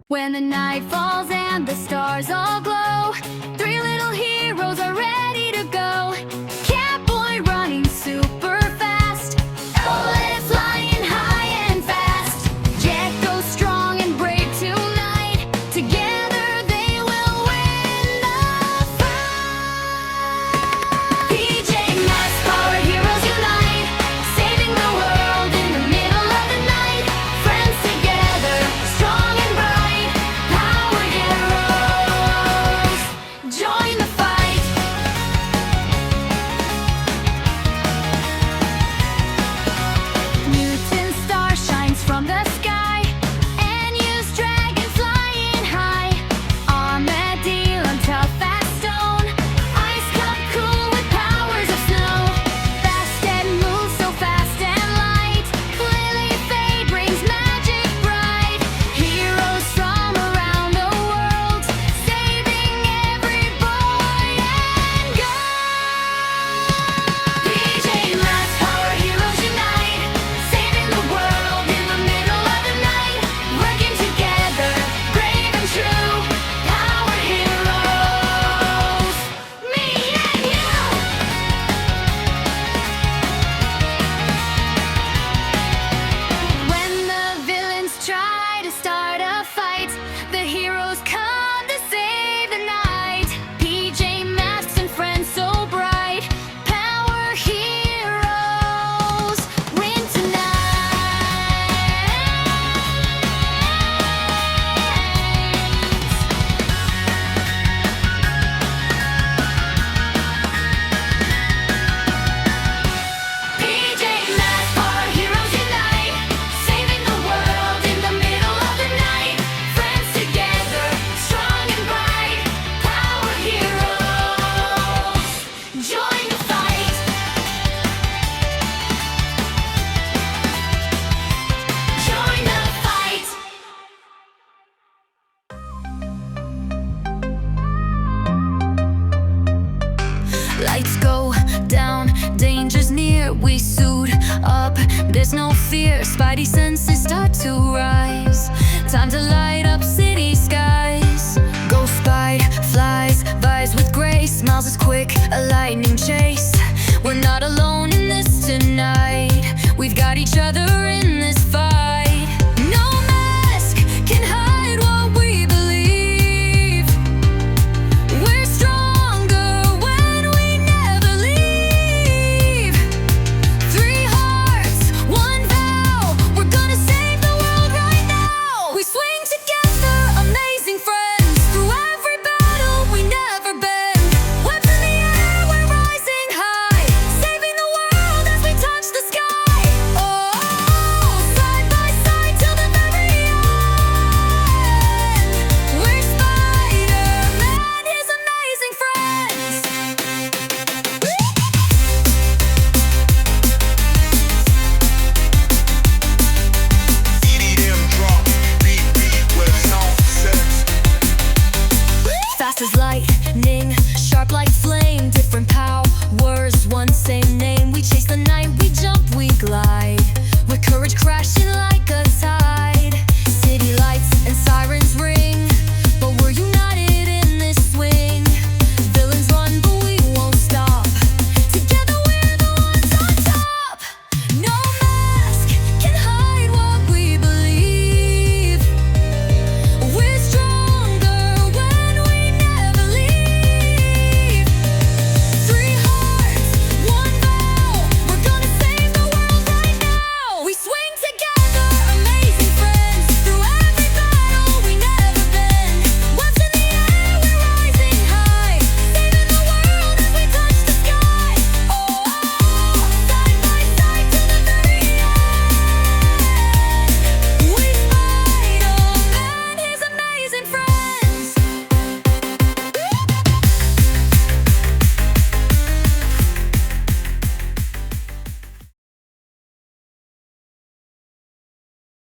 When the night falls and the stars all glow, three little heroes are ready to go. Catboy running super fast, bullets flying high and fast. Jet goes strong and brave tonight. Together they will win the fight. PJ Masks, power heroes unite, saving the world in the middle of the night. Friends together, strong and bright, power heroes, join the fight. Mutant star shines from the sky, and use dragon flying high. Armadillo tough as stone, ice cup cool with powers of snow. Fast and move so fast and light, Lily Fade brings magic bright. Heroes from around the world, saving every boy and girl. PJ Masks, power heroes unite, saving the world in the middle of the night. Working together, brave and true, power heroes, me and you. When the villains try to start a fight, the heroes come to save the night. PJ Masks and friends so bright, power heroes win tonight. PJ Masks, power heroes unite, saving the world in the middle of the night. Friends together, strong and bright, power heroes, join the fight. Join the fight. Lights go down, danger's near. We suit up, there's no fear. Spidey senses start to rise. Time to light up city skies. Ghost Spide flies, vies with grace. Smiles as quick, a lightning chase. We're not alone in this tonight. We've got each other in this